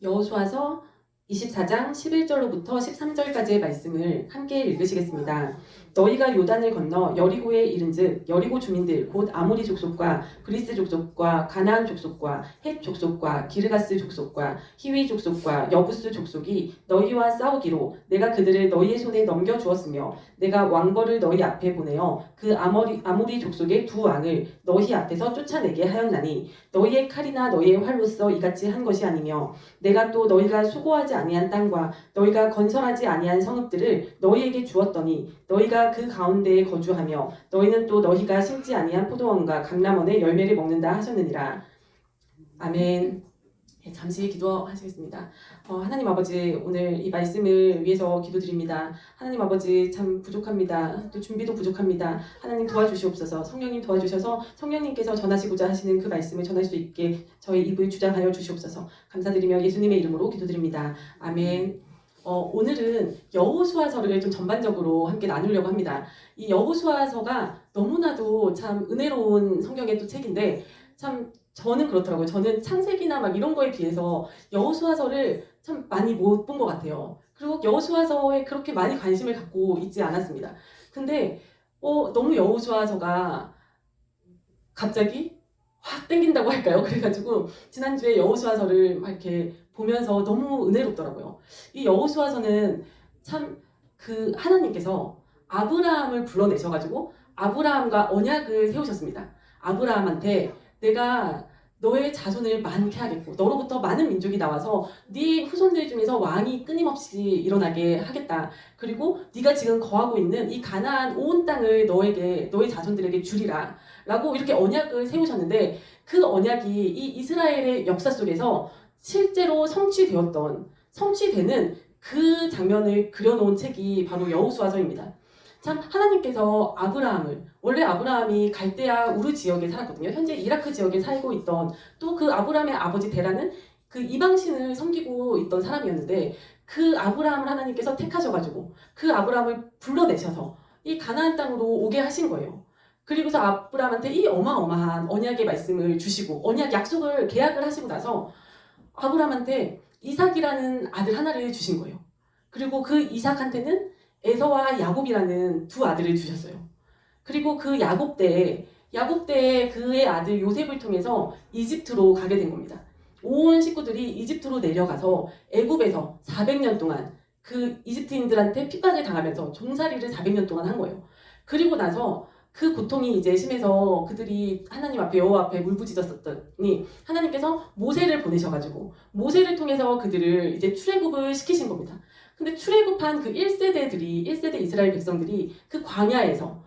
여호수아서 24장 11절로부터 13절까지의 말씀을 함께 읽으시겠습니다. 너희가 요단을 건너 여리고에 이른즉 여리고 주민들 곧 아모리 족속과 브리스 족속과 가나안 족속과 헷 족속과 기르가스 족속과 히위 족속과 여부스 족속이 너희와 싸우기로 내가 그들을 너희의 손에 넘겨 주었으며 내가 왕벌을 너희 앞에 보내어 그 아모리 족속의 두 왕을 너희 앞에서 쫓아내게 하였나니 너희의 칼이나 너희의 활로써 이같이 한 것이 아니며 내가 또 너희가 수고하지 아니한 땅과 너희가 건설하지 아니한 성읍들을 너희에게 주었더니 너희가 그 가운데에 거주하며 너희는 또 너희가 심지 아니한 포도원과 강남원의 열매를 먹는다 하셨느니라. 아멘. 잠시 기도하시겠습니다. 하나님 아버지, 오늘 이 말씀을 위해서 기도드립니다. 하나님 아버지, 참 부족합니다. 또 준비도 부족합니다. 하나님 도와주시옵소서. 성령님 도와주셔서 성령님께서 전하시고자 하시는 그 말씀을 전할 수 있게 저희 입을 주장하여 주시옵소서. 감사드리며 예수님의 이름으로 기도드립니다. 아멘. 오늘은 여호수아서를 좀 전반적으로 함께 나누려고 합니다. 이 여호수아서가 너무나도 참 은혜로운 성경의 또 책인데 참 저는 그렇더라고요. 저는 창세기나 막 이런 거에 비해서 여호수아서를 참 많이 못 본 것 같아요. 그리고 여호수아서에 그렇게 많이 관심을 갖고 있지 않았습니다. 근데 너무 여호수아서가 갑자기 확 땡긴다고 할까요? 그래가지고 지난주에 여호수아서를 막 이렇게 보면서 너무 은혜롭더라고요. 이 여호수아서는 참 그 하나님께서 아브라함을 불러내셔가지고 아브라함과 언약을 세우셨습니다. 아브라함한테 내가 너의 자손을 많게 하겠고 너로부터 많은 민족이 나와서 네 후손들 중에서 왕이 끊임없이 일어나게 하겠다. 그리고 네가 지금 거하고 있는 이 가나안 온 땅을 너의 자손들에게 주리라. 라고 이렇게 언약을 세우셨는데 그 언약이 이 이스라엘의 역사 속에서 실제로 성취되는 그 장면을 그려놓은 책이 바로 여호수아서입니다. 참 하나님께서 원래 아브라함이 갈대아 우르 지역에 살았거든요. 현재 이라크 지역에 살고 있던 또 그 아브라함의 아버지 데라는 그 이방신을 섬기고 있던 사람이었는데 그 아브라함을 하나님께서 택하셔가지고 그 아브라함을 불러내셔서 이 가나안 땅으로 오게 하신 거예요. 그리고서 아브라함한테 이 어마어마한 언약의 말씀을 주시고 계약을 하시고 나서 아브라함한테 이삭이라는 아들 하나를 주신 거예요. 그리고 그 이삭한테는 에서와 야곱이라는 두 아들을 주셨어요. 그리고 그 야곱 때에 그의 아들 요셉을 통해서 이집트로 가게 된 겁니다. 온 식구들이 이집트로 내려가서 애굽에서 400년 동안 그 이집트인들한테 핍박을 당하면서 종살이를 400년 동안 한 거예요. 그리고 나서 그 고통이 이제 심해서 그들이 하나님 앞에 여호와 앞에 울부짖었더니 하나님께서 모세를 보내셔가지고 모세를 통해서 그들을 이제 출애굽을 시키신 겁니다. 근데 출애굽한 그 1세대 이스라엘 백성들이 그 광야에서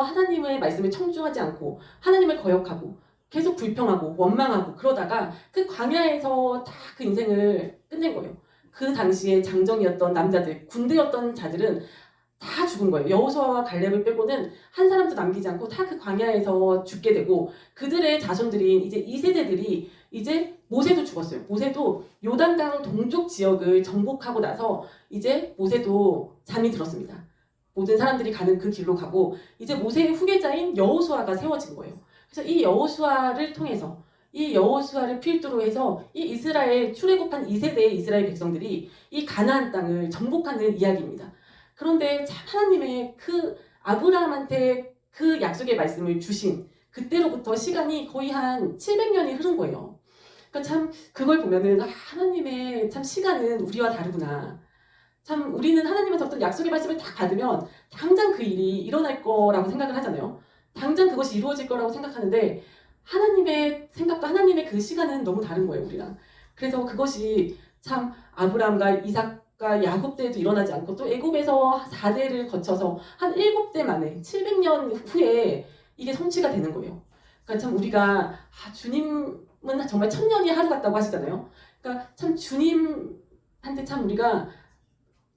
하나님의 말씀을 청중하지 않고 하나님을 거역하고 계속 불평하고 원망하고 그러다가 그 광야에서 다 그 인생을 끝낸 거예요. 그 당시에 장정이었던 남자들, 군대였던 자들은 다 죽은 거예요. 여호수아와 갈렙을 빼고는 한 사람도 남기지 않고 다 그 광야에서 죽게 되고 그들의 자손들인 이제 2세대들이 이제 모세도 죽었어요. 모세도 요단강 동쪽 지역을 정복하고 나서 이제 모세도 잠이 들었습니다. 모든 사람들이 가는 그 길로 가고 이제 모세의 후계자인 여호수아가 세워진 거예요. 그래서 이 여호수아를 필두로 해서 이 이스라엘 출애굽한 2세대의 이스라엘 백성들이 이 가나안 땅을 정복하는 이야기입니다. 그런데 참 하나님의 그 아브라함한테 그 약속의 말씀을 주신 그때로부터 시간이 거의 한 700년이 흐른 거예요. 그러니까 참 그걸 보면은 하나님의 참 시간은 우리와 다르구나. 참 우리는 하나님한테 어떤 약속의 말씀을 딱 받으면 당장 그 일이 일어날 거라고 생각을 하잖아요. 당장 그것이 이루어질 거라고 생각하는데 하나님의 생각과 하나님의 그 시간은 너무 다른 거예요, 우리랑. 그래서 그것이 참 아브라함과 이삭과 야곱 때에도 일어나지 않고 또 애굽에서 4대를 거쳐서 한 7대 만에 700년 후에 이게 성취가 되는 거예요. 그러니까 참 우리가 주님은 정말 천년이 하루 같다고 하시잖아요. 그러니까 참 주님한테 참 우리가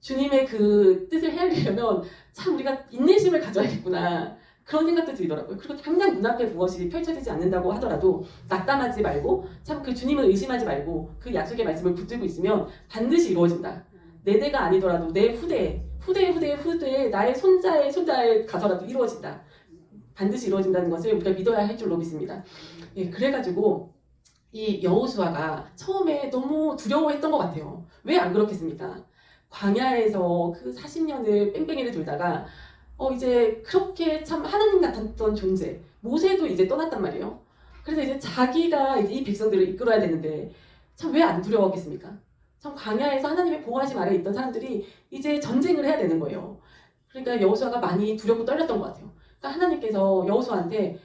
주님의 그 뜻을 헤아리려면 참 우리가 인내심을 가져야겠구나 그런 생각도 들더라고요. 그리고 당장 눈앞에 무엇이 펼쳐지지 않는다고 하더라도 낙담하지 말고 참 그 주님을 의심하지 말고 그 약속의 말씀을 붙들고 있으면 반드시 이루어진다. 내 대가 아니더라도 내 후대에 나의 손자에 가서라도 이루어진다. 반드시 이루어진다는 것을 우리가 믿어야 할 줄로 믿습니다. 예, 그래가지고 이 여호수아가 처음에 너무 두려워했던 것 같아요. 왜 안 그렇겠습니까? 광야에서 그 40년을 뺑뺑이를 돌다가 이제 그렇게 참 하나님 같았던 존재 모세도 이제 떠났단 말이에요. 그래서 이제 자기가 이제 이 백성들을 이끌어야 되는데 참 왜 안 두려웠겠습니까? 참 광야에서 하나님의 보호하심 아래 있던 사람들이 이제 전쟁을 해야 되는 거예요. 그러니까 여호수아가 많이 두렵고 떨렸던 것 같아요. 그러니까 하나님께서 여호수아한테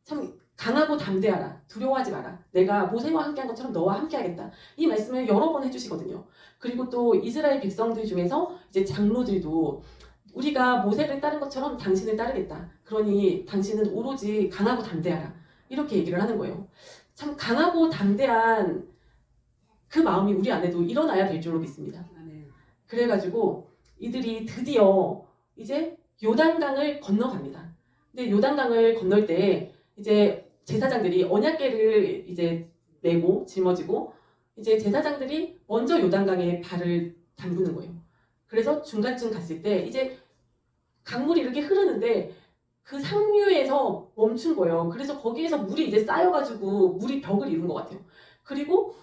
참 강하고 담대하라. 두려워하지 마라. 내가 모세와 함께한 것처럼 너와 함께하겠다. 이 말씀을 여러 번 해주시거든요. 그리고 또 이스라엘 백성들 중에서 이제 장로들도 우리가 모세를 따른 것처럼 당신을 따르겠다. 그러니 당신은 오로지 강하고 담대하라. 이렇게 얘기를 하는 거예요. 참 강하고 담대한 그 마음이 우리 안에도 일어나야 될 줄로 믿습니다. 그래가지고 이들이 드디어 이제 요단강을 건너갑니다. 근데 요단강을 건널 때 이제 제사장들이 언약궤를 이제 메고 짊어지고 이제 제사장들이 먼저 요단강에 발을 담그는 거예요. 그래서 중간쯤 갔을 때 이제 강물이 이렇게 흐르는데 그 상류에서 멈춘 거예요. 그래서 거기에서 물이 이제 쌓여가지고 물이 벽을 이룬 것 같아요. 그리고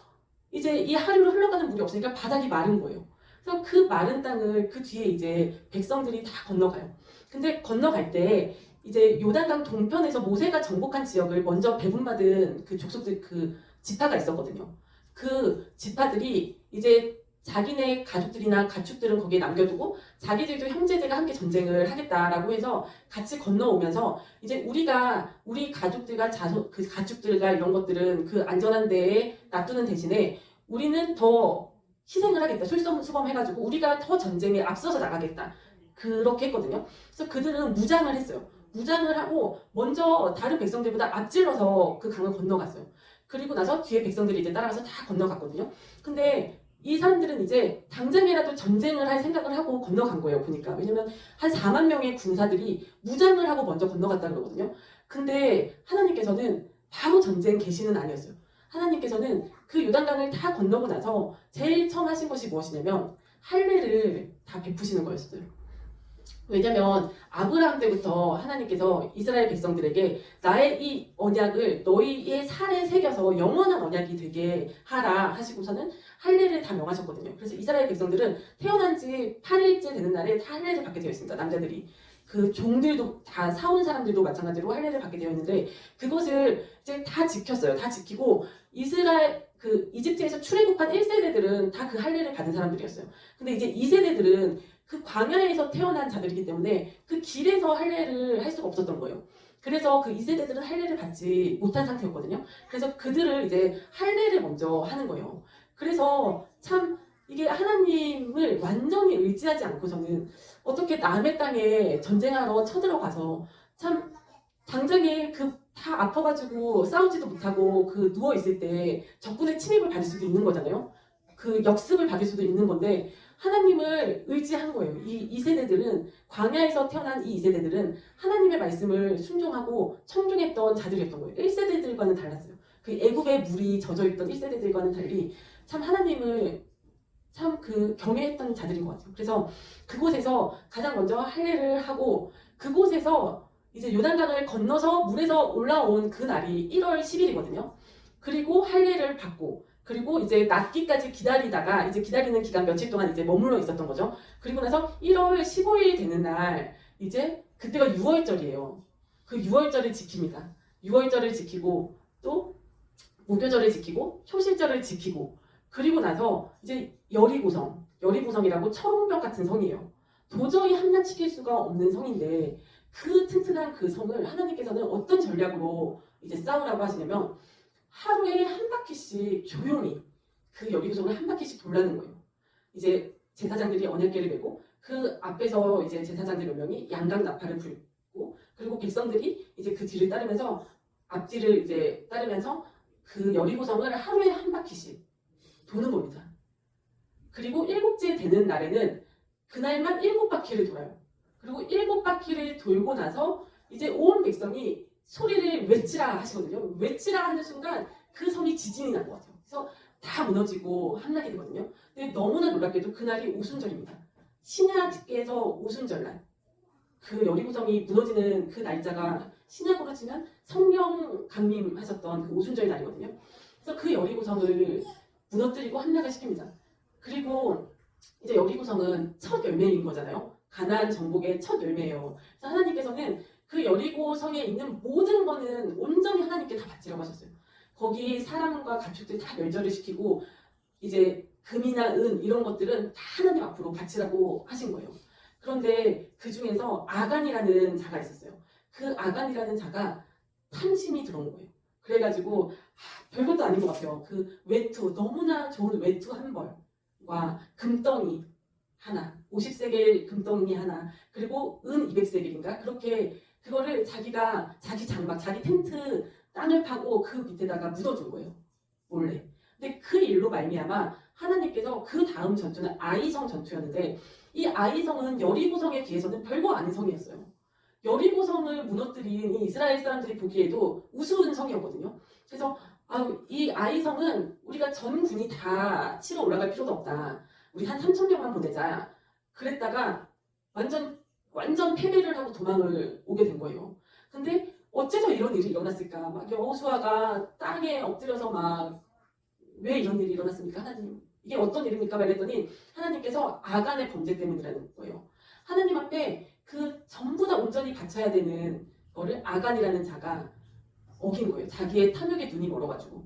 이제 이 하류로 흘러가는 물이 없으니까 바닥이 마른 거예요. 그래서 그 마른 땅을 그 뒤에 이제 백성들이 다 건너가요. 근데 건너갈 때 이제 요단강 동편에서 모세가 정복한 지역을 먼저 배분받은 그 족속들 그 지파가 있었거든요. 그 지파들이 이제 자기네 가족들이나 가축들은 거기에 남겨두고 자기들도 형제들과 함께 전쟁을 하겠다라고 해서 같이 건너오면서 이제 우리 가족들과 그 가축들과 이런 것들은 그 안전한 데에 놔두는 대신에 우리는 더 희생을 하겠다. 솔선수범해가지고 우리가 더 전쟁에 앞서서 나가겠다. 그렇게 했거든요. 그래서 그들은 무장을 했어요. 무장을 하고 먼저 다른 백성들보다 앞질러서 그 강을 건너갔어요. 그리고 나서 뒤에 백성들이 이제 따라가서 다 건너갔거든요. 근데 이 사람들은 이제 당장이라도 전쟁을 할 생각을 하고 건너간 거예요. 보니까. 왜냐면 한 4만 명의 군사들이 무장을 하고 먼저 건너갔다 그러거든요. 근데 하나님께서는 바로 전쟁 개시는 아니었어요. 하나님께서는 그 요단강을 다 건너고 나서 제일 처음 하신 것이 무엇이냐면 할례를 다 베푸시는 거였어요. 왜냐면 아브라함 때부터 하나님께서 이스라엘 백성들에게 나의 이 언약을 너희의 살에 새겨서 영원한 언약이 되게 하라 하시고서는 할례를 다 명하셨거든요. 그래서 이스라엘 백성들은 태어난 지 8일째 되는 날에 다 할례를 받게 되어 있습니다. 남자들이. 그 종들도 다 사온 사람들도 마찬가지로 할례를 받게 되어 있는데 그것을 이제 다 지켰어요. 다 지키고 이스라엘 그 이집트에서 출애굽한 1세대들은 다 그 할례를 받은 사람들이었어요. 근데 이제 2세대들은 그 광야에서 태어난 자들이기 때문에 그 길에서 할례를 할 수가 없었던 거예요. 그래서 그 2세대들은 할례를 받지 못한 상태였거든요. 그래서 그들을 이제 할례를 먼저 하는 거예요. 그래서 참 이게 하나님을 완전히 의지하지 않고서는 어떻게 남의 땅에 전쟁하러 쳐들어가서 참 당장에 그 다 아파가지고 싸우지도 못하고 그 누워있을 때 적군의 침입을 받을 수도 있는 거잖아요. 그 역습을 받을 수도 있는 건데 하나님을 의지한 거예요. 이 세대들은 광야에서 태어난 이 2세대들은 하나님의 말씀을 순종하고 청중했던 자들이었던 거예요. 1세대들과는 달랐어요. 그 애굽의 물이 젖어있던 1세대들과는 달리 참 하나님을 참 그 경외했던 자들인 것 같아요. 그래서 그곳에서 가장 먼저 할례를 하고 그곳에서 이제 요단강을 건너서 물에서 올라온 그 날이 1월 10일이거든요. 그리고 할례를 받고 그리고 이제 낫기까지 기다리다가 이제 기다리는 기간 며칠 동안 이제 머물러 있었던 거죠. 그리고 나서 1월 15일 되는 날 이제 그때가 6월절이에요. 그 6월절을 지킵니다. 6월절을 지키고 또 무교절을 지키고 효실절을 지키고 그리고 나서 이제 여리고성이라고 철옹벽 같은 성이에요. 도저히 함락시킬 수가 없는 성인데 그 튼튼한 그 성을 하나님께서는 어떤 전략으로 이제 싸우라고 하시냐면 하루에 한 바퀴씩 조용히 그 여리고성을 한 바퀴씩 돌라는 거예요. 이제 제사장들이 언약궤를 메고 그 앞에서 이제 제사장들 몇 명이 양각 나팔을 불고 그리고 백성들이 이제 그 뒤를 따르면서 앞뒤를 이제 따르면서 그 여리고성을 하루에 한 바퀴씩 도는 겁니다. 그리고 7째 되는 날에는 그날만 7바퀴를 돌아요. 그리고 7바퀴를 돌고 나서 이제 온 백성이 소리를 외치라 하시거든요. 외치라 하는 순간 그 섬이 지진이 난 것 같아요. 그래서 다 무너지고 함락이 되거든요. 근데 너무나 놀랍게도 그날이 오순절입니다. 신약에서 오순절날. 그 여리고성이 무너지는 그 날짜가 신약으로 치면 성령 강림하셨던 그 오순절 날이거든요. 그래서 그 여리고성을 무너뜨리고 함락을 시킵니다. 그리고 이제 여리고성은 첫 열매인 거잖아요. 가나안 정복의 첫 열매예요. 그래서 하나님께서는 그 여리고성에 있는 모든 거는 온전히 하나님께 다 바치라고 하셨어요. 거기 사람과 가축들 다 멸절을 시키고 이제 금이나 은 이런 것들은 다 하나님 앞으로 바치라고 하신 거예요. 그런데 그 중에서 아간이라는 자가 있었어요. 그 아간이라는 자가 탐심이 들어온 거예요. 그래가지고 별것도 아닌 것 같아요. 그 외투, 너무나 좋은 외투 한 벌과 금덩이 하나, 50세겔 금덩이 하나, 그리고 은 200세겔인가? 그렇게 그거를 자기가 자기 장막, 자기 텐트 땅을 파고 그 밑에다가 묻어둔 거예요. 몰래. 근데 그 일로 말미암아 하나님께서 그 다음 전투는 아이성 전투였는데 이 아이성은 여리고성에 비해서는 별거 아닌 성이었어요. 여리고성을 무너뜨린 이 이스라엘 사람들이 보기에도 우스운 성이었거든요. 그래서 이 아이성은 우리가 전 군이 다 치러 올라갈 필요도 없다. 우리 한 3,000명만 보내자. 그랬다가 완전 패배를 하고 도망을 오게 된 거예요. 근데 어째서 이런 일이 일어났을까? 막 여호수아가 땅에 엎드려서 막 왜 이런 일이 일어났습니까? 하나님, 이게 어떤 일입니까? 말했더니 하나님께서 아간의 범죄 때문이라는 거예요. 하나님 앞에 그 전부 다 온전히 바쳐야 되는 거를 아간이라는 자가 어긴 거예요. 자기의 탐욕에 눈이 멀어가지고.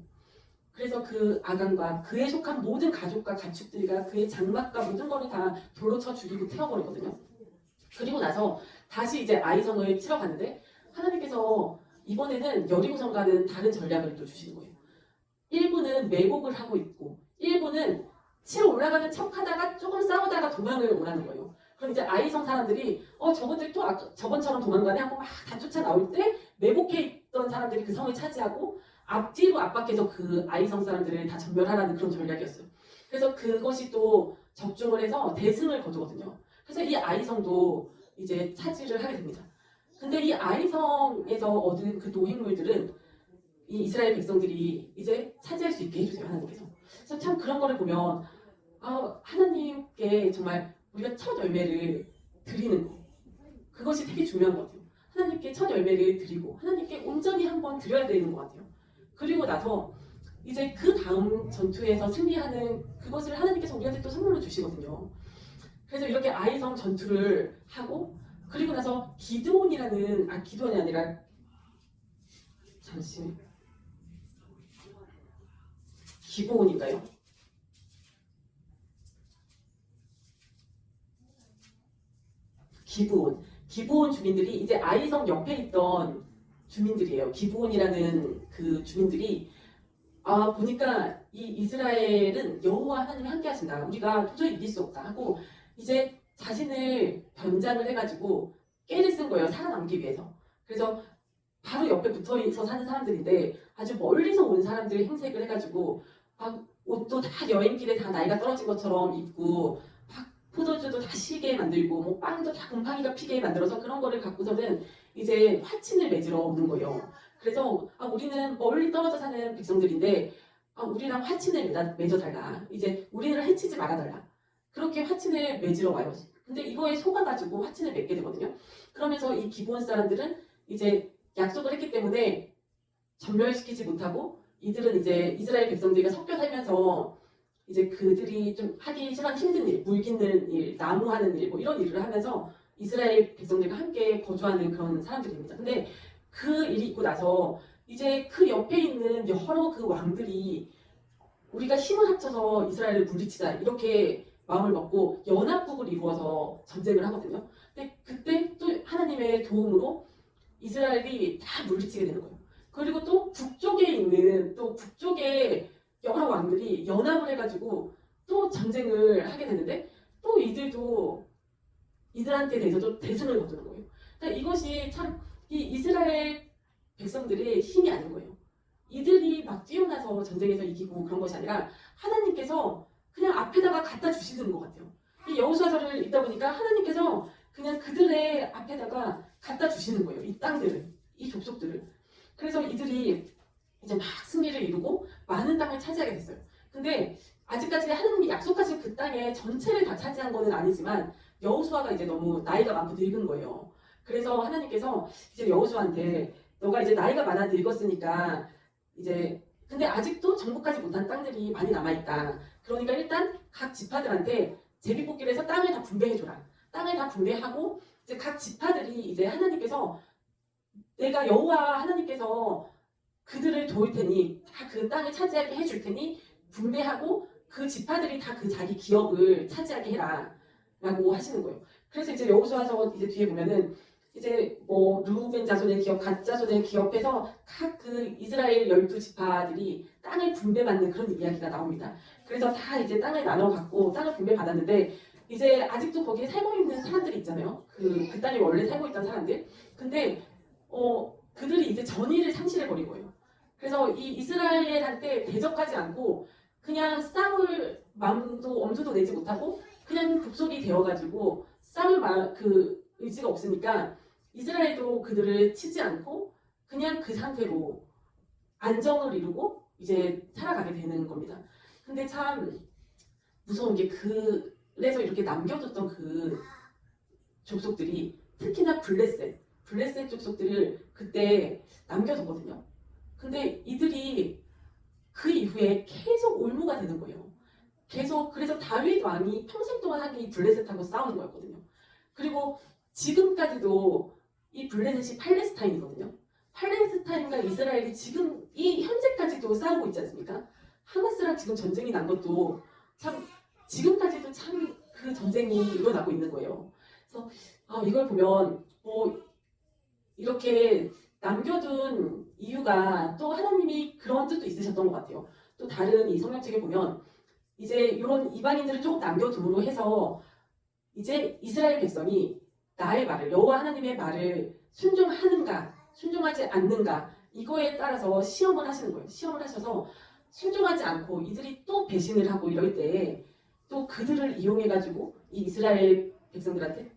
그래서 그 아간과 그에 속한 모든 가족과 가축들과 그의 장막과 모든 거를 다 돌로 쳐 죽이고 태워버리거든요. 그리고 나서 다시 이제 아이성을 치러 가는데 하나님께서 이번에는 여리고성과는 다른 전략을 또 주시는 거예요. 일부는 매복을 하고 있고 일부는 치러 올라가는 척하다가 조금 싸우다가 도망을 오라는 거예요. 그럼 이제 아이성 사람들이 저분들 또 저번처럼 도망가네 하고 막 다 쫓아 나올 때 매복해 있던 사람들이 그 성을 차지하고 앞뒤로 압박해서 그 아이성 사람들을 다 전멸하라는 그런 전략이었어요. 그래서 그것이 또 적중을 해서 대승을 거두거든요. 그래서 이 아이성도 이제 차지를 하게 됩니다. 근데 이 아이성에서 얻은 그 노획물들은 이 이스라엘 백성들이 이제 차지할 수 있게 해주세요, 하나님께서. 그래서 참 그런 거를 보면 하나님께 정말 우리가 첫 열매를 드리는 거, 그것이 되게 중요한 것 같아요. 하나님께 첫 열매를 드리고 하나님께 온전히 한번 드려야 되는 것 같아요. 그리고 나서 이제 그 다음 전투에서 승리하는 그것을 하나님께서 우리한테 또 선물로 주시거든요. 그래서 이렇게 아이성 전투를 하고 그리고 나서 기드온이 아니라 잠시 기브온인가요? 기브온 주민들이 이제 아이성 옆에 있던 주민들이에요. 기브온이라는 그 주민들이 보니까 이 이스라엘은 여호와 하나님이 함께 하신다. 우리가 도저히 이길 수 없다 하고 이제 자신을 변장을 해가지고 깨를 쓴 거예요. 살아남기 위해서. 그래서 바로 옆에 붙어서 사는 사람들인데 아주 멀리서 온 사람들 행색을 해가지고 막 옷도 다 여행길에 다 나이가 떨어진 것처럼 입고 막 포도주도 다 시게 만들고 뭐 빵도 다 곰팡이가 피게 만들어서 그런 거를 갖고서는 이제 화친을 맺으러 오는 거예요. 그래서 우리는 멀리 떨어져 사는 백성들인데 우리랑 화친을 맺어달라. 이제 우리를 해치지 말아달라. 그렇게 화친을 맺으러 와요. 근데 이거에 속아가지고 화친을 맺게 되거든요. 그러면서 이 기브온 사람들은 이제 약속을 했기 때문에 전멸시키지 못하고 이들은 이제 이스라엘 백성들과 섞여 살면서 이제 그들이 좀 하기 싫은 힘든 일, 물 깃는 일, 나무 하는 일, 뭐 이런 일을 하면서 이스라엘 백성들과 함께 거주하는 그런 사람들입니다. 근데 그 일이 있고 나서 이제 그 옆에 있는 여러 그 왕들이 우리가 힘을 합쳐서 이스라엘을 물리치자 이렇게 마음을 먹고 연합국을 이루어서 전쟁을 하거든요. 근데 그때 또 하나님의 도움으로 이스라엘이 다 물리치게 되는 거예요. 그리고 또 북쪽에 여러 왕들이 연합을 해가지고 또 전쟁을 하게 되는데 또 이들한테 대해서도 대승을 거두는 거예요. 그러니까 이것이 참 이 이스라엘 백성들의 힘이 아닌 거예요. 이들이 막 뛰어나서 전쟁에서 이기고 그런 것이 아니라 하나님께서 그냥 앞에다가 갖다 주시는 것 같아요. 이 여호수아서를 읽다 보니까 하나님께서 그냥 그들의 앞에다가 갖다 주시는 거예요. 이 땅들을, 이 족속들을. 그래서 이들이 이제 막 승리를 이루고 많은 땅을 차지하게 됐어요. 근데 아직까지 하나님이 약속하신 그 땅의 전체를 다 차지한 거는 아니지만 여호수아가 이제 너무 나이가 많고 늙은 거예요. 그래서 하나님께서 이제 여호수아한테 너가 이제 나이가 많아 늙었으니까 이제 근데 아직도 정복하지 못한 땅들이 많이 남아있다. 그러니까 일단 각 지파들한테 제비뽑기를 해서 땅을 다 분배해줘라. 땅을 다 분배하고 이제 각 지파들이 이제 하나님께서 내가 여호와 하나님께서 그들을 도울 테니 다 그 땅을 차지하게 해줄 테니 분배하고 그 지파들이 다 그 자기 기업을 차지하게 해라 라고 하시는 거예요. 그래서 이제 여호수아서 이제 뒤에 보면은 이제 뭐 르우벤 자손의 기업, 갓 자손의 기업해서 각 그 이스라엘 12지파들이 땅을 분배받는 그런 이야기가 나옵니다. 그래서 다 이제 땅을 나눠 갖고 땅을 분배받았는데 이제 아직도 거기에 살고 있는 사람들이 있잖아요. 그 땅에 원래 살고 있던 사람들. 근데 그들이 이제 전의를 상실해 버린 거예요. 그래서 이 이스라엘한테 대적하지 않고 그냥 싸울 마음도 엄두도 내지 못하고 그냥 북속이 되어가지고 싸울 그 의지가 없으니까 이스라엘도 그들을 치지 않고 그냥 그 상태로 안정을 이루고 이제 살아가게 되는 겁니다. 근데 참 무서운 게 그래서 이렇게 남겨뒀던 그 족속들이 특히나 블레셋 족속들을 그때 남겨뒀거든요. 근데 이들이 그 이후에 계속 올무가 되는 거예요. 계속 그래서 다윗 왕이 평생 동안 한 게 이 블레셋하고 싸우는 거였거든요. 그리고 지금까지도 이 블레셋이 팔레스타인이거든요. 팔레스타인과 이스라엘이 지금 이 현재까지도 싸우고 있지 않습니까? 하마스랑 지금 전쟁이 난 것도 참 지금까지도 참 그 전쟁이 일어나고 있는 거예요. 그래서 이걸 보면 이렇게 남겨둔 이유가 또 하나님이 그런 뜻도 있으셨던 것 같아요. 또 다른 이 성경책에 보면 이제 이런 이방인들을 조금 남겨둠으로 해서 이제 이스라엘 백성이 나의 말을 여호와 하나님의 말을 순종하는가 순종하지 않는가 이거에 따라서 시험을 하시는 거예요. 시험을 하셔서 순종하지 않고 이들이 또 배신을 하고 이럴 때 또 그들을 이용해가지고 이 이스라엘 백성들한테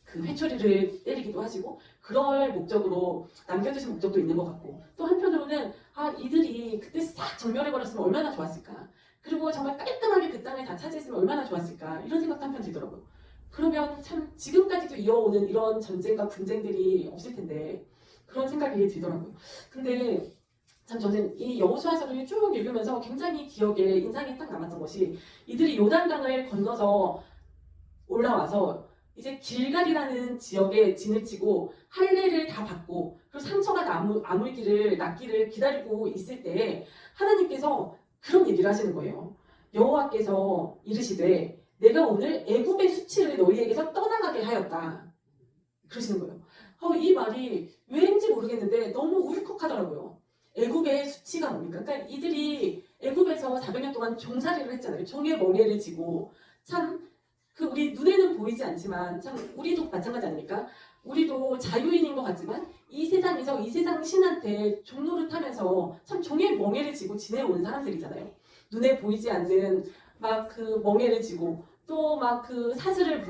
그 회초리를 때리기도 하시고 그럴 목적으로 남겨두신 목적도 있는 것 같고 또 한편으로는 이들이 그때 싹 정멸해버렸으면 얼마나 좋았을까 그리고 정말 깔끔하게 그 땅을 다 차지했으면 얼마나 좋았을까 이런 생각도 한편 들더라고요. 그러면 참 지금까지도 이어오는 이런 전쟁과 분쟁들이 없을 텐데 그런 생각이 들더라고요. 근데 참 저는 이 여호수아서를 쭉 읽으면서 굉장히 기억에 인상이 딱 남았던 것이 이들이 요단강을 건너서 올라와서 이제 길갈이라는 지역에 진을 치고 할례를 다 받고 그리고 상처가 낫기를 기다리고 있을 때 하나님께서 그런 얘기를 하시는 거예요. 여호와께서 이르시되 내가 오늘 애굽의 수치를 너희에게서 떠나가게 하였다. 그러시는 거예요. 이 말이 왜인지 모르겠는데 너무 울컥하더라고요. 애굽의 수치가 뭡니까? 그러니까 이들이 애굽에서 400년 동안 종살이를 했잖아요. 종의 멍에를 지고 참 우리 눈에는 보이지 않지만 참 우리도 마찬가지 아닙니까? 우리도 자유인인 것 같지만 이 세상에서 이 세상 신한테 종노릇하면서 참 종의 멍에를 지고 지내온 사람들이잖아요. 눈에 보이지 않는 막 그 멍에를 지고 또 막 그 사슬을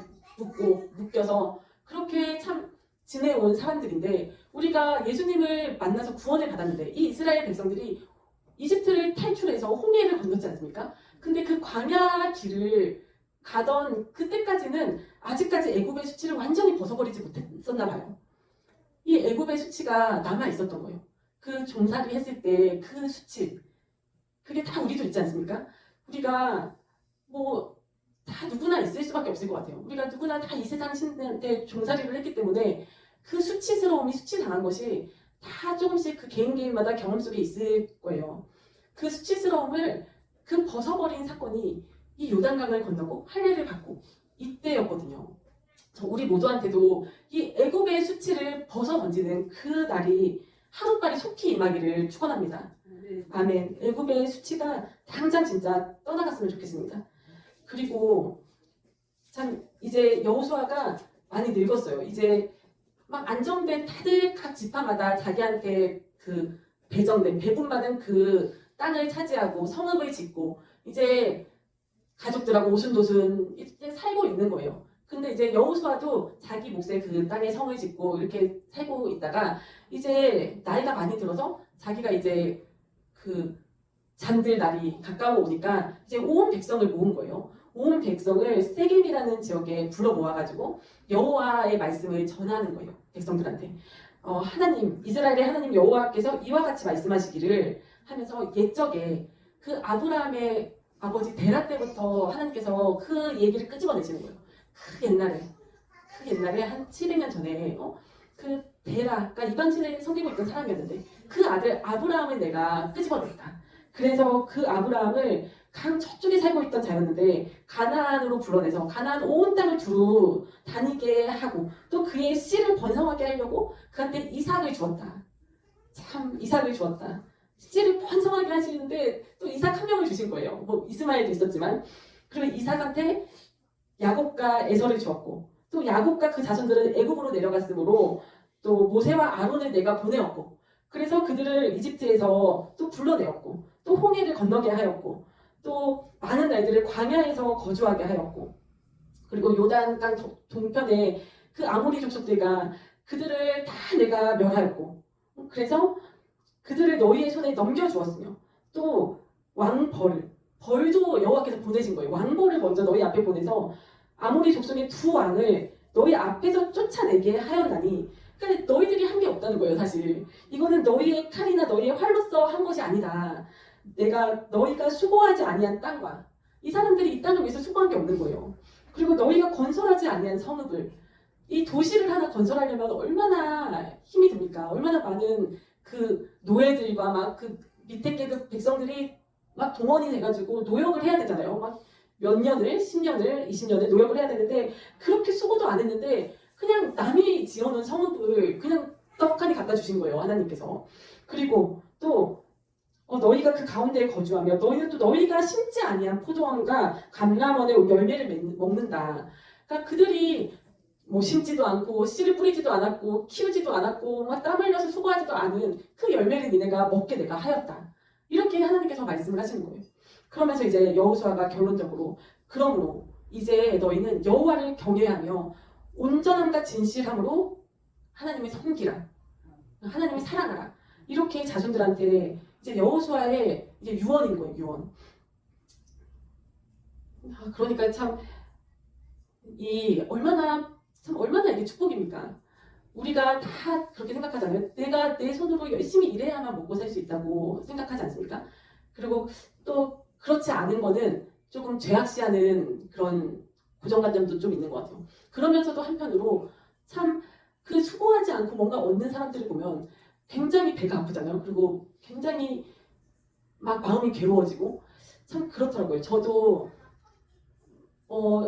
묶여서 그렇게 참 지내온 사람들인데 우리가 예수님을 만나서 구원을 받았는데 이 이스라엘 백성들이 이집트를 탈출해서 홍해를 건넜지 않습니까? 근데 그 광야 길을 가던 그때까지는 아직까지 애굽의 수치를 완전히 벗어버리지 못했었나 봐요. 이 애굽의 수치가 남아 있었던 거예요. 그 종살이 했을 때 그 수치 그게 다 우리도 있지 않습니까? 우리가 다 누구나 있을 수밖에 없을 것 같아요. 우리가 누구나 다 이 세상 신한테 종살이를 했기 때문에 그 수치스러움이 수치당한 것이 다 조금씩 그 개인마다 경험 속에 있을 거예요. 그 수치스러움을 벗어버린 사건이 이 요단강을 건너고 할례를 받고 이때였거든요. 우리 모두한테도 이 애굽의 수치를 벗어 던지는 그 날이 하루빨리 속히 임하기를 축원합니다. 아멘. 애굽의 수치가 당장 진짜 떠나갔으면 좋겠습니다. 그리고 참 이제 여호수아가 많이 늙었어요. 이제 막 안정된 다들 각 지파마다 자기한테 그 배분받은 그 땅을 차지하고 성읍을 짓고 이제 가족들하고 오순도순 이제 살고 있는 거예요. 근데 이제 여호수아도 자기 몫의 그 땅에 성을 짓고 이렇게 살고 있다가 이제 나이가 많이 들어서 자기가 이제 그 잠들 날이 가까워 오니까 이제 온 백성을 모은 거예요. 온 백성을 세겜이라는 지역에 불러 모아가지고 여호와의 말씀을 전하는 거예요. 백성들한테. 하나님, 이스라엘의 하나님 여호와께서 이와 같이 말씀하시기를 하면서 옛적에 그 아브라함의 아버지 데라 때부터 하나님께서 그 얘기를 끄집어내시는 거예요. 그 옛날에 한 700년 전에 그 데라, 그러니까 이방신을 섬기고 있던 사람이었는데 그 아들 아브라함을 내가 끄집어냈다. 그래서 그 아브라함을 강 저쪽에 살고 있던 자였는데 가나안으로 불러내서 가나안 온 땅을 두루 다니게 하고 또 그의 씨를 번성하게 하려고 그한테 이삭을 주었다. 참 이삭을 주었다. 씨를 번성하게 하시는데 또 이삭 한 명을 주신 거예요. 뭐 이스마엘도 있었지만 그리고 이삭한테 야곱과 에서를 주었고 또 야곱과 그 자손들은 애굽으로 내려갔으므로 또 모세와 아론을 내가 보내었고 그래서 그들을 이집트에서 또 불러내었고 또 홍해를 건너게 하였고 또 많은 날들을 광야에서 거주하게 하였고 그리고 요단강 동편에 그 아모리 족속들과 그들을 다 내가 멸하였고 그래서 그들을 너희의 손에 넘겨주었으며 또 벌도 여호와께서 보내신 거예요. 왕벌을 먼저 너희 앞에 보내서 아모리 족속의 두 왕을 너희 앞에서 쫓아내게 하였나니 그러니까 너희들이 한 게 없다는 거예요. 사실 이거는 너희의 칼이나 너희의 활로서 한 것이 아니다. 내가 너희가 수고하지 아니한 땅과 이 사람들이 이 땅을 위해서 수고한 게 없는 거예요. 그리고 너희가 건설하지 아니한 성읍을 이 도시를 하나 건설하려면 얼마나 힘이 듭니까? 얼마나 많은 그 노예들과 막 그 밑에 계급 백성들이 막 동원이 돼가지고 노역을 해야 되잖아요. 막 몇 년을, 10년을, 20년을 노역을 해야 되는데 그렇게 수고도 안 했는데 그냥 남이 지어놓은 성읍을 그냥 떡하니 갖다 주신 거예요. 하나님께서. 그리고 또 너희가 그 가운데에 거주하며 너희는 또 너희가 심지 아니한 포도원과 감람원의 열매를 먹는다. 그러니까 그들이 뭐 심지도 않고 씨를 뿌리지도 않았고 키우지도 않았고 막 땀 흘려서 수고하지도 않은 그 열매를 니네가 먹게 내가 하였다. 이렇게 하나님께서 말씀을 하시는 거예요. 그러면서 이제 여호수아가 결론적으로 그러므로 이제 너희는 여호와를 경외하며 온전함과 진실함으로 하나님을 섬기라. 하나님을 사랑하라. 이렇게 자손들한테 이제 여호수아의 이제 유언인 거예요. 유언. 그러니까 참 얼마나 이게 축복입니까? 우리가 다 그렇게 생각하잖아요. 내가 내 손으로 열심히 일해야만 먹고 살 수 있다고 생각하지 않습니까? 그리고 또 그렇지 않은 거는 조금 죄악시하는 그런 고정관념도 좀 있는 것 같아요. 그러면서도 한편으로 참 그 수고하지 않고 뭔가 얻는 사람들을 보면 굉장히 배가 아프잖아요. 그리고 굉장히 막 마음이 괴로워지고 참 그렇더라고요. 저도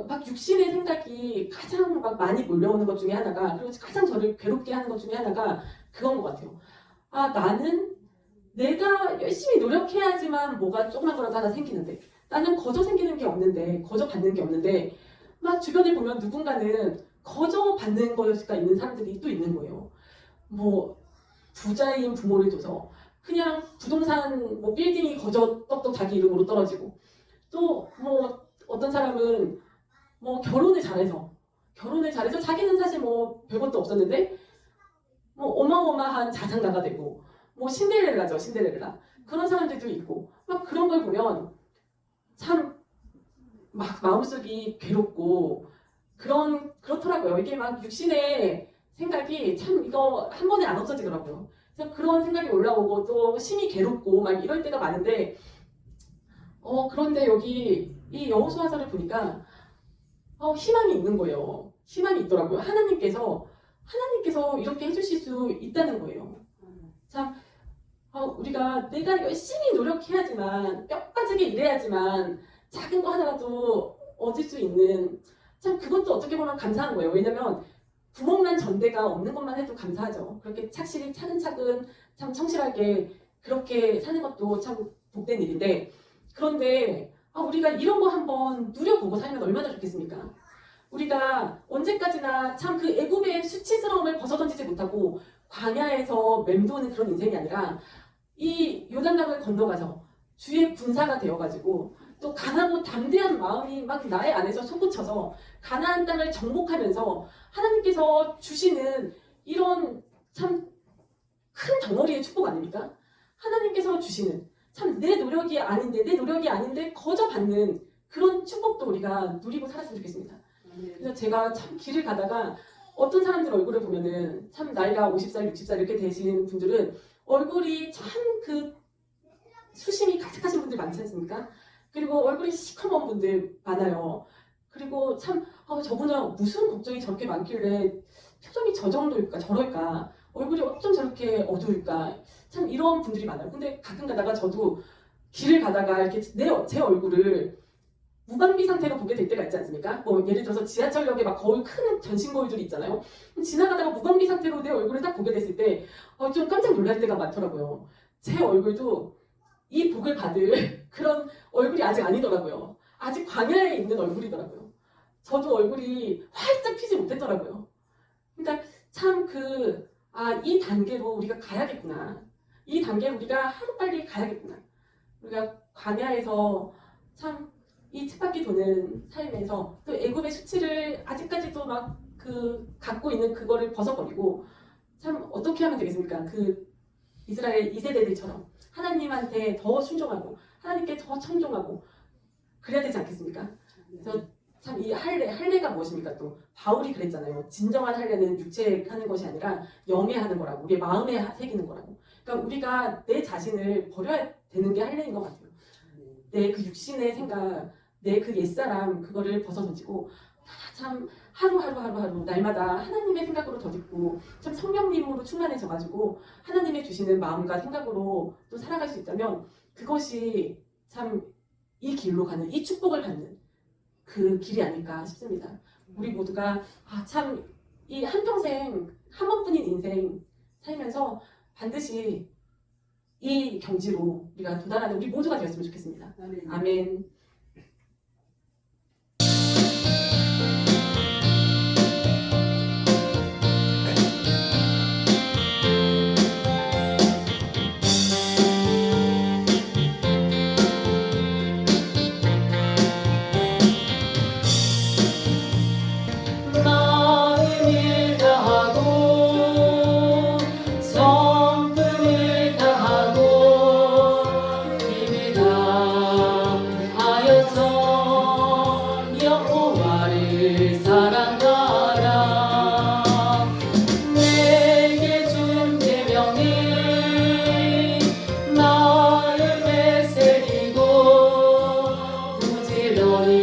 막 육신의 생각이 가장 막 많이 몰려오는 것 중에 하나가 그리고 가장 저를 괴롭게 하는 것 중에 하나가 그건 것 같아요. 나는 내가 열심히 노력해야지만 뭐가 조그만 거라도 하나 생기는데 나는 거저 생기는 게 없는데 거저 받는 게 없는데 막 주변에 보면 누군가는 거저 받는 거가 있는 사람들이 또 있는 거예요. 뭐 부자인 부모를 둬서 그냥 부동산 뭐 빌딩이 거저 떡떡 자기 이름으로 떨어지고 또 뭐 어떤 사람은 뭐 결혼을 잘해서 자기는 사실 뭐 별것도 없었는데 뭐 어마어마한 자산가가 되고 뭐 신데렐라죠. 신데렐라 그런 사람들도 있고 막 그런 걸 보면 참 막 마음속이 괴롭고 그렇더라고요. 이게 막 육신의 생각이 참 이거 한 번에 안 없어지더라고요. 그래서 그런 생각이 올라오고 또 심히 괴롭고 막 이럴 때가 많은데 그런데 여기 이 여호수아서를 보니까 희망이 있는 거예요. 희망이 있더라고요. 하나님께서 이렇게 해주실 수 있다는 거예요. 참 우리가 내가 열심히 노력해야지만 뼈 빠지게 일해야지만 작은 거 하나라도 얻을 수 있는 참 그것도 어떻게 보면 감사한 거예요. 왜냐면 구멍난 전대가 없는 것만 해도 감사하죠. 그렇게 착실히 차근차근 참 성실하게 그렇게 사는 것도 참 복된 일인데 그런데 우리가 이런 거 한번 누려보고 살면 얼마나 좋겠습니까? 우리가 언제까지나 참 그 애굽의 수치스러움을 벗어던지지 못하고 광야에서 맴도는 그런 인생이 아니라 이 요단강을 건너가서 주의 군사가 되어가지고 또 강하고 담대한 마음이 막 나의 안에서 솟구쳐서 가나안 땅을 정복하면서 하나님께서 주시는 이런 참 큰 덩어리의 축복 아닙니까? 하나님께서 주시는 참 내 노력이 아닌데 거저 받는 그런 축복도 우리가 누리고 살았으면 좋겠습니다. 그래서 제가 참 길을 가다가 어떤 사람들 얼굴을 보면은 참 나이가 50살, 60살 이렇게 되신 분들은 얼굴이 참 그 수심이 가득하신 분들 많지 않습니까? 그리고 얼굴이 시커먼 분들 많아요. 그리고 참 저분은 무슨 걱정이 저렇게 많길래 표정이 저 정도일까 저럴까 얼굴이 어쩜 저렇게 어두울까 참 이런 분들이 많아요. 근데 가끔 가다가 저도 길을 가다가 이렇게 제 얼굴을 무방비 상태로 보게 될 때가 있지 않습니까? 뭐 예를 들어서 지하철역에 막 거울 큰 전신 거울들이 있잖아요. 지나가다가 무방비 상태로 내 얼굴을 딱 보게 됐을 때 좀 깜짝 놀랄 때가 많더라고요. 제 얼굴도 이 복을 받을 그런 얼굴이 아직 아니더라고요. 아직 광야에 있는 얼굴이더라고요. 저도 얼굴이 활짝 피지 못했더라고요. 그러니까 참 이 단계로 우리가 가야겠구나. 이 단계로 우리가 하루빨리 가야겠구나. 우리가 광야에서 참 이 쳇바퀴 도는 삶에서 또 애굽의 수치를 아직까지도 막 갖고 있는 그거를 벗어버리고 참 어떻게 하면 되겠습니까? 이스라엘 2세대들처럼 하나님한테 더 순종하고 하나님께 더 청종하고 그래야 되지 않겠습니까? 그래서 참 이 할례가 무엇입니까? 또 바울이 그랬잖아요. 진정한 할례는 육체에 하는 것이 아니라 영에 하는 거라고, 우리의 마음에 새기는 거라고. 그러니까 우리가 내 자신을 버려야 되는 게 할례인 것 같아요. 내 그 육신의 생각, 내 그 옛사람 그거를 벗어던지고 참 하루 날마다 하나님의 생각으로 덧입고 참 성령님으로 충만해져가지고 하나님의 주시는 마음과 생각으로 또 살아갈 수 있다면 그것이 참 이 길로 가는 이 축복을 받는 그 길이 아닐까 싶습니다. 우리 모두가 참 이 한평생 한 번뿐인 인생 살면서 반드시 이 경지로 우리가 도달하는 우리 모두가 되었으면 좋겠습니다. 아멘. 마음을 다하고 성품을 다하고 힘을 다하여서 여호와를 사랑하라. 내게 준 계명을 마음에 새기고 부지런히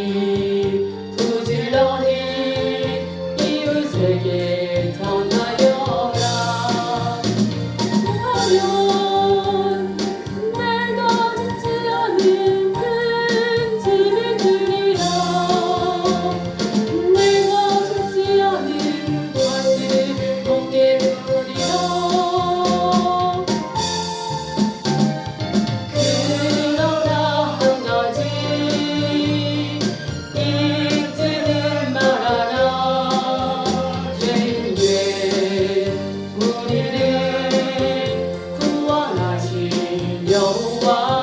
이웃에게 전하여라. 하면 내가 죽지 않은 큰 집을 주리라. 내가 죽지 않은 것을 복게 되리라. 그러나 한 가지 잊지는 말아라. 죄인된 우리를 구원하신 여호와